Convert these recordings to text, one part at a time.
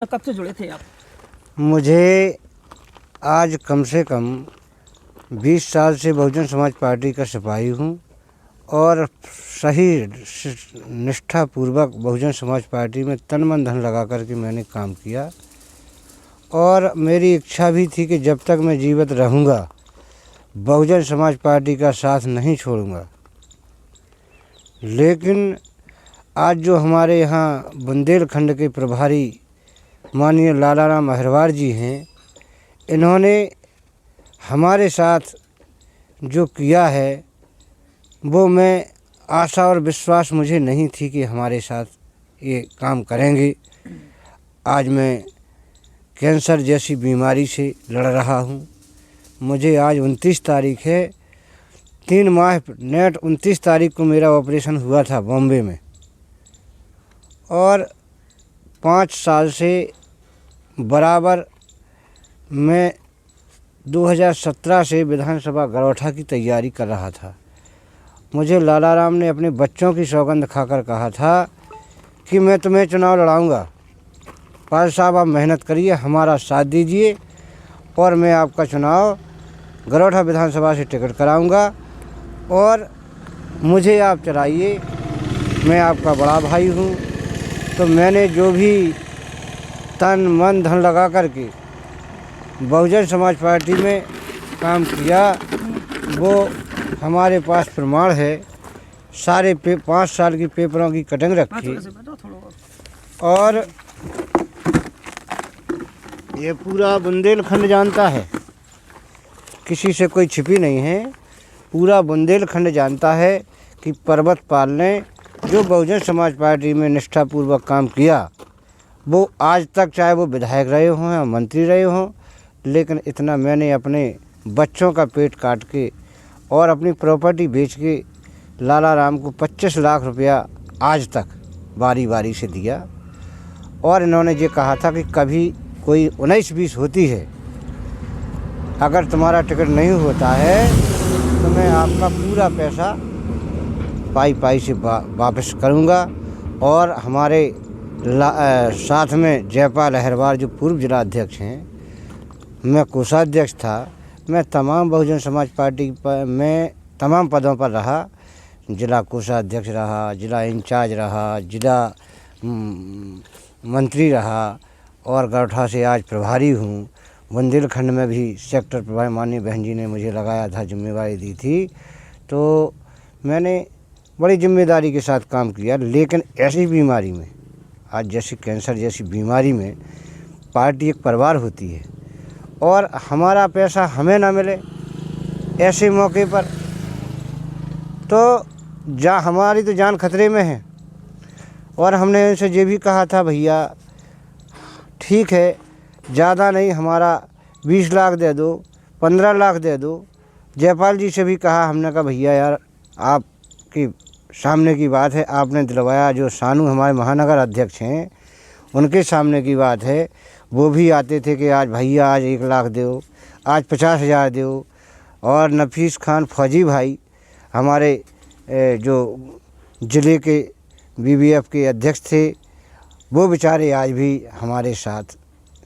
कब से जुड़े थे आप? मुझे आज कम से कम 20 साल से बहुजन समाज पार्टी का सिपाही हूँ और सही निष्ठापूर्वक बहुजन समाज पार्टी में तन मन धन लगा कर के मैंने काम किया और मेरी इच्छा भी थी कि जब तक मैं जीवित रहूँगा बहुजन समाज पार्टी का साथ नहीं छोड़ूंगा। लेकिन आज जो हमारे यहाँ बुंदेलखंड के प्रभारी माननीय लालाराम अहिरवार जी हैं, इन्होंने हमारे साथ जो किया है वो मैं आशा और विश्वास मुझे नहीं थी कि हमारे साथ ये काम करेंगे। आज मैं कैंसर जैसी बीमारी से लड़ रहा हूँ। मुझे आज 29 तारीख है, 3 माह नेट 29 तारीख को मेरा ऑपरेशन हुआ था बॉम्बे में और 5 साल से बराबर मैं 2017 से विधानसभा गरौठा की तैयारी कर रहा था। मुझे लालाराम ने अपने बच्चों की सौगंध खाकर कहा था कि मैं तुम्हें चुनाव लड़ाऊंगा, पाल साहब आप मेहनत करिए, हमारा साथ दीजिए और मैं आपका चुनाव गरौठा विधानसभा से टिकट कराऊंगा और मुझे आप चलाइए, मैं आपका बड़ा भाई हूं। तो मैंने जो भी तन मन धन लगा करके बहुजन समाज पार्टी में काम किया वो हमारे पास प्रमाण है। सारे 5 साल की पेपरों की कटिंग रखी और ये पूरा बुंदेलखंड जानता है, किसी से कोई छिपी नहीं है। पूरा बुंदेलखंड जानता है कि पर्वत पाल ने जो बहुजन समाज पार्टी में निष्ठापूर्वक काम किया वो आज तक, चाहे वो विधायक रहे हों या मंत्री रहे हों, लेकिन इतना मैंने अपने बच्चों का पेट काट के और अपनी प्रॉपर्टी बेच के लालाराम को 25 लाख रुपया आज तक बारी बारी से दिया। और इन्होंने ये कहा था कि कभी कोई 19-20 होती है, अगर तुम्हारा टिकट नहीं होता है तो मैं आपका पूरा पैसा पाई पाई से वापस करूंगा। और हमारे साथ में जयपाल अहिरवार जो पूर्व जिला अध्यक्ष हैं, मैं कोषाध्यक्ष था, मैं तमाम बहुजन समाज पार्टी पर मैं तमाम पदों पर रहा, जिला कोषाध्यक्ष रहा, जिला इंचार्ज रहा, जिला मंत्री रहा और गरौठा से आज प्रभारी हूँ। बुंदेलखंड में भी सेक्टर प्रभारी माननीय बहन जी ने मुझे लगाया था, जिम्मेवारी दी थी, तो मैंने बड़ी जिम्मेदारी के साथ काम किया। लेकिन ऐसी बीमारी में, आज जैसी कैंसर जैसी बीमारी में, पार्टी एक परिवार होती है और हमारा पैसा हमें ना मिले ऐसे मौके पर तो हमारी तो जान खतरे में है। और हमने उनसे ये भी कहा था, भैया ठीक है, ज़्यादा नहीं, हमारा 20 लाख दे दो, 15 लाख दे दो। जयपाल जी से भी कहा, हमने कहा भैया यार आपकी सामने की बात है, आपने दिलवाया, जो सानू हमारे महानगर अध्यक्ष हैं उनके सामने की बात है। वो भी आते थे कि आज भैया आज 1 लाख दो, आज 50,000 दो। और नफीस खान फौजी भाई हमारे जो ज़िले के BBF के अध्यक्ष थे, वो बेचारे आज भी हमारे साथ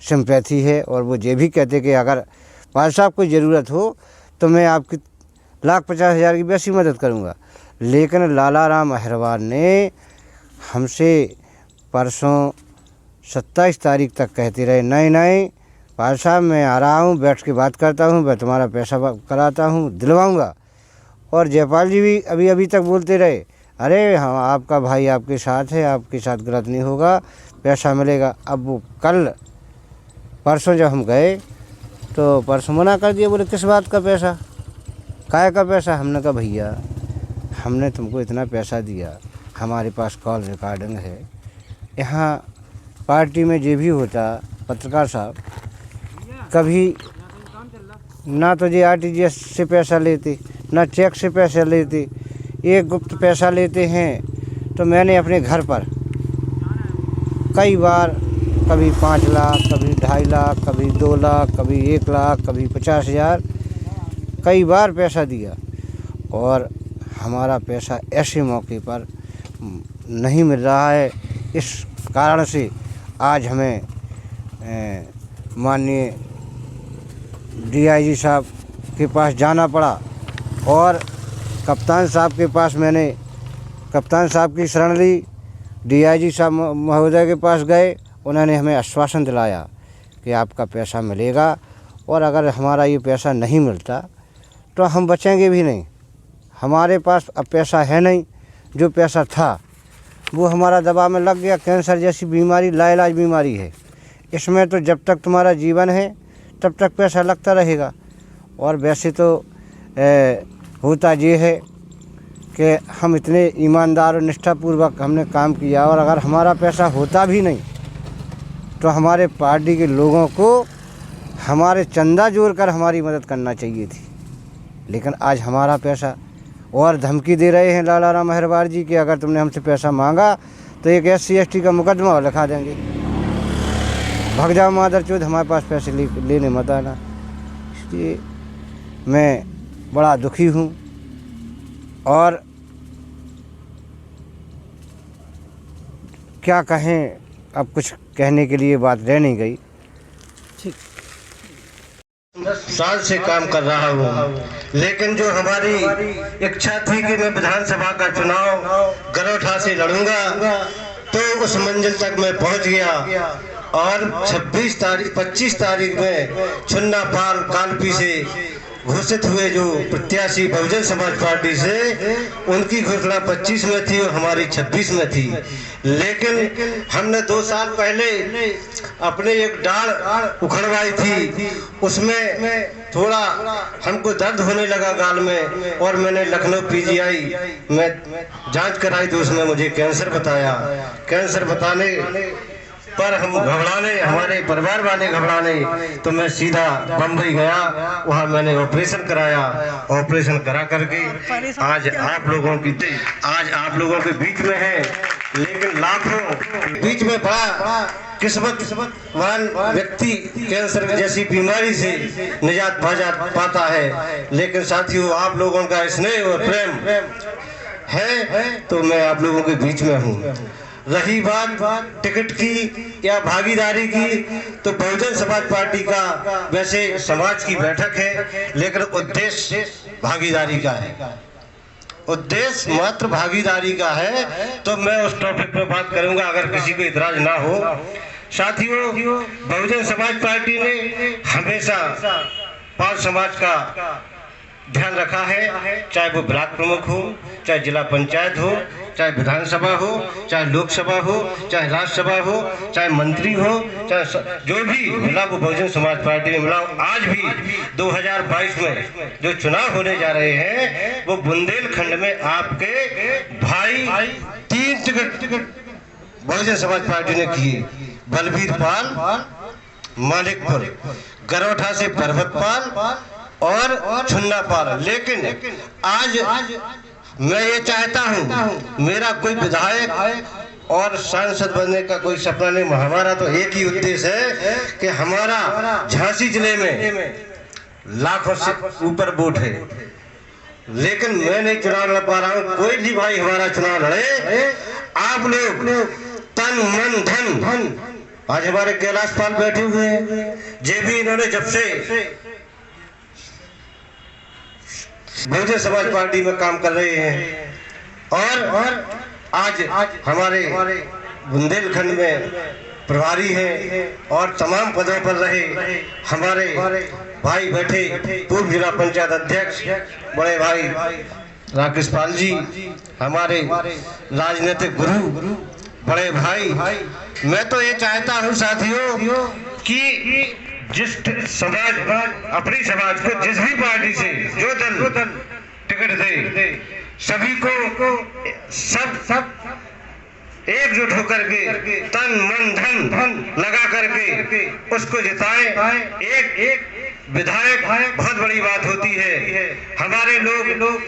सिंपैथी है और वो ये भी कहते कि अगर पाल साहब को ज़रूरत हो तो मैं आपकी 1,50,000 की वैसी मदद करूँगा। लेकिन लालाराम अहिरवार ने हमसे परसों 27 तारीख तक कहते रहे, नहीं नहीं पाल साहब मैं आ रहा हूँ, बैठ के बात करता हूँ, मैं तुम्हारा पैसा कराता हूँ, दिलवाऊँगा। और जयपाल जी भी अभी तक बोलते रहे, अरे हाँ आपका भाई आपके साथ है, आपके साथ गलत नहीं होगा, पैसा मिलेगा। अब वो कल परसों जब हम गए तो परसों मना कर दिया, बोले किस बात का पैसा, काय का पैसा। हमने कहा भैया हमने तुमको इतना पैसा दिया, हमारे पास कॉल रिकॉर्डिंग है, यहाँ पार्टी में जो भी होता पत्रकार साहब, कभी ना तो ये RTGS से पैसा लेते, ना चेक से पैसा लेते, एक गुप्त पैसा लेते हैं। तो मैंने अपने घर पर कई बार, कभी 5 लाख, कभी 2.5 लाख, कभी 2 लाख, कभी 1 लाख, कभी 50,000, कई बार पैसा दिया। और हमारा पैसा ऐसे मौके पर नहीं मिल रहा है, इस कारण से आज हमें माननीय DIG साहब के पास जाना पड़ा और कप्तान साहब के पास मैंने कप्तान साहब की शरण ली। DIG साहब महोदय के पास गए, उन्होंने हमें आश्वासन दिलाया कि आपका पैसा मिलेगा और अगर हमारा ये पैसा नहीं मिलता तो हम बचेंगे भी नहीं। हमारे पास अब पैसा है नहीं, जो पैसा था वो हमारा दबाव में लग गया। कैंसर जैसी बीमारी लाइलाज बीमारी है, इसमें तो जब तक तुम्हारा जीवन है तब तक पैसा लगता रहेगा। और वैसे तो होता ये है कि हम इतने ईमानदार और निष्ठापूर्वक हमने काम किया, और अगर हमारा पैसा होता भी नहीं तो हमारे पार्टी के लोगों को हमारे चंदा जोड़कर हमारी मदद करना चाहिए थी। लेकिन आज हमारा पैसा, और धमकी दे रहे हैं लाला राम अहिरवार जी कि अगर तुमने हमसे पैसा मांगा तो एक SC ST का मुकदमा लिखा देंगे, भाग जाओ मादर चौथ, हमारे पास पैसे लेने मत आना। इसलिए मैं बड़ा दुखी हूँ और क्या कहें, अब कुछ कहने के लिए बात रह नहीं गई। 10 साल से काम कर रहा हूँ, लेकिन जो हमारी इच्छा थी कि मैं विधानसभा का चुनाव गरोठा से लड़ूंगा, तो उस मंजिल तक मैं पहुँच गया। और 25 तारीख में छुन्ना पाल कालपी से घोषित हुए जो प्रत्याशी बहुजन समाज पार्टी से, उनकी घोषणा 25 में थी और हमारी 26 में थी। लेकिन हमने 2 साल पहले अपने एक डाढ़ उखड़वाई थी, उसमें थोड़ा हमको दर्द होने लगा गाल में, और मैंने लखनऊ PGI में जांच कराई तो उसमें मुझे कैंसर बताया। कैंसर बताने पर हम घबराने, हमारे परिवार वाले घबराने, तो मैं सीधा बम्बई गया, वहाँ मैंने ऑपरेशन कराया। ऑपरेशन करा करके आज आप लोगों के बीच में है। लेकिन लाखों बीच में बड़ा किस्मतवान व्यक्ति कैंसर जैसी बीमारी से निजात पाता है। लेकिन साथियों, आप लोगों का स्नेह और प्रेम है तो मैं आप लोगों के बीच में हूँ। रही बात टिकट की या भागीदारी की, तो बहुजन समाज पार्टी का वैसे समाज की बैठक है, लेकिन उद्देश्य भागीदारी का है, उद्देश्य मात्र भागीदारी का है। तो मैं उस टॉपिक पर बात करूंगा, अगर किसी को इतराज ना हो। साथियों, बहुजन समाज पार्टी ने हमेशा पाल समाज का ध्यान रखा है, चाहे वो ब्लॉक प्रमुख हो, चाहे जिला पंचायत हो, चाहे विधानसभा हो, चाहे लोकसभा हो, चाहे राज्यसभा हो, चाहे मंत्री हो, चाहे जो भी मिला वो बहुजन समाज पार्टी में मिला। आज भी 2022 में जो चुनाव होने जा रहे हैं, वो बुंदेलखंड में आपके भाई 3 टिकट बहुजन समाज पार्टी ने किए। बलबीर पाल मालिकपुर, गरोठा से पर्वत पाल और छुन्ना पाल। लेकिन आज मैं ये चाहता हूँ, मेरा कोई विधायक और सांसद बनने का कोई सपना नहीं। हमारा तो एक ही उद्देश्य है कि हमारा झांसी जिले में लाखों से ऊपर वोट है, लेकिन मैं नहीं चुनाव लड़ पा रहा हूँ। कोई भी भाई हमारा चुनाव लड़े, आप लोग तन मन धन। आज हमारे कैलाश पाल बैठे हुए हैं, ये भी इन्होंने जब से बहुजन समाज पार्टी में काम कर रहे हैं, और आज हमारे बुंदेलखंड में प्रभारी हैं और तमाम पदों पर रहे हमारे भाई बैठे, पूर्व जिला पंचायत अध्यक्ष बड़े भाई राकेश पाल जी, हमारे राजनीतिक गुरु बड़े भाई। मैं तो ये चाहता हूँ साथियों कि जिस समाज, अपनी समाज को जिस भी पार्टी से जो दल टिकट दे, सभी को सब एकजुट होकर के तन मन धन लगा करके उसको जिताए। एक विधायक बहुत बड़ी बात होती है। हमारे लोग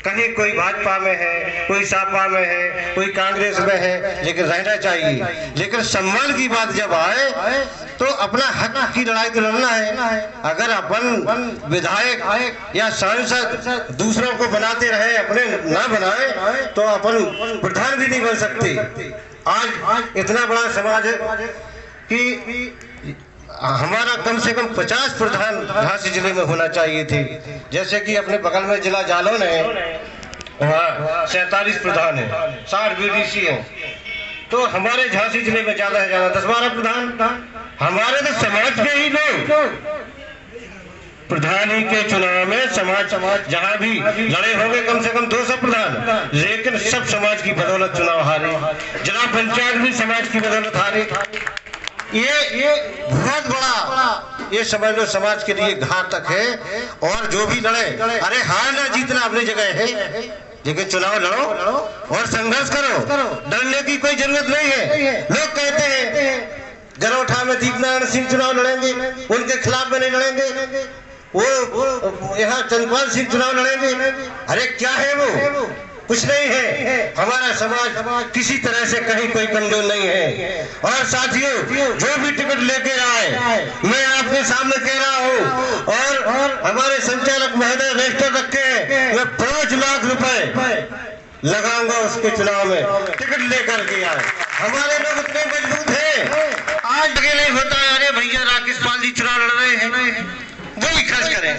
कहीं कोई भाजपा में है, कोई सपा में है, कोई कांग्रेस में है, लेकिन रहना चाहिए। लेकिन सम्मान की बात जब आए तो अपना हक की लड़ाई तो लड़ना है। अगर अपन विधायक या सांसद दूसरों को बनाते रहे, अपने ना बनाए, तो अपन प्रधान भी नहीं बन सकते। आज इतना बड़ा समाज है कि हमारा कम से कम 50 प्रधान झांसी जिले में होना चाहिए थे। जैसे कि अपने बगल में जिला जालौन है, वहाँ 47 प्रधान है, 60 बीडीसी है। तो हमारे झांसी जिले में ज्यादा है, ज्यादा 10-12 प्रधान। हमारे तो समाज के ही लोग प्रधान ही के चुनाव में समाज जहाँ भी लड़े होंगे कम से कम 200 प्रधान, लेकिन सब समाज की बदौलत चुनाव हारे। जिला पंचायत भी समाज की बदौलत हारे। ये बहुत बड़ा, ये समझ लो समाज के लिए घातक है। और जो भी लड़े, अरे हारना जीतना अपनी जगह है, लेकिन चुनाव लड़ो और संघर्ष करो, डरने की कोई जरूरत नहीं है। लोग कहते हैं गरोठा में दीपनारायण सिंह चुनाव लड़ेंगे, उनके खिलाफ में नहीं लड़ेंगे, वो यहाँ चंद्रपाल सिंह चुनाव लड़ेंगे। अरे क्या है वो? कुछ नहीं है। हमारा समाज किसी तरह से कहीं कोई कमजोर नहीं है। और साथियों, जो भी टिकट लेके आए, मैं आपके सामने कह रहा हूँ, और हमारे संचालक महोदय रजिस्टर रखे हैं, मैं 5 लाख रुपए लगाऊंगा उसके चुनाव में, टिकट लेकर के आए। हमारे लोग इतने मजबूत हैं, आज तक नहीं होता है अरे भैया राकेश पाल जी चुनाव लड़ रहे हैं, वही खर्च करें।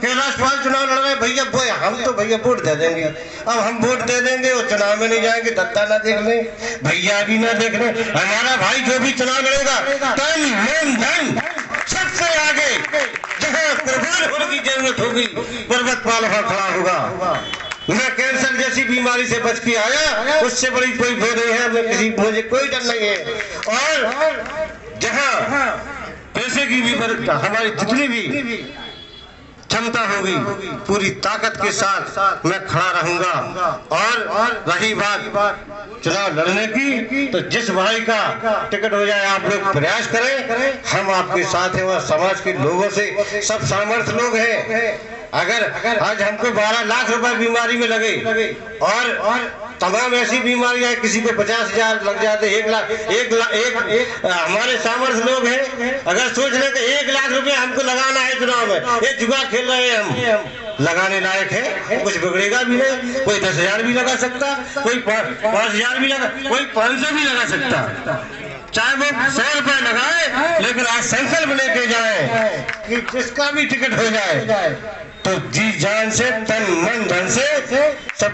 कैलाश पाल चुनाव लड़ रहे भैया, वो हम तो भैया वोट दे देंगे। अब हम वोट दे देंगे, वो चुनाव में नहीं जाएंगे, दत्ता ना देख ले, भैया भी ना देख ले। हमारा भाई जो भी चुनाव लड़ेगा, तन मन धन सबसे आगे जहाँ कुर्बान होने की जरूरत होगी, पर्वत पाल वहाँ खड़ा होगा। मैं कैंसर जैसी बीमारी से बच के आया, उससे बड़ी कोई भय नहीं है, मुझे कोई डर नहीं है। और जहाँ पैसे की भी हमारी जितनी भी क्षमता होगी, पूरी ताकत के साथ मैं खड़ा रहूंगा। और रही बात चुनाव लड़ने की, तो जिस भाई का टिकट हो जाए आप लोग प्रयास करें, हम आपके साथ हैं। और समाज के लोगों से सब सामर्थ्य लोग हैं। अगर आज हमको 12 लाख रुपए बीमारी में लगे, और तमाम ऐसी बीमारियां, किसी को 50,000 लग जाते, 1 लाख हमारे सामर्थ्य लोग हैं। अगर सोच रहे कि 1 लाख रुपए हमको लगाना है चुनाव में, ये जुआ खेल रहे हैं हम, लगाने लायक है, कुछ बिगड़ेगा भी नहीं। कोई 10,000 भी लगा सकता, कोई 5,000 भी लगा, कोई 500 भी लगा सकता, चाहे वो 100 रुपए लगाए, लेकिन आज संकल्प लेके जाए कि जिसका भी टिकट हो जाए तो जी जान से, तन मन धन से सब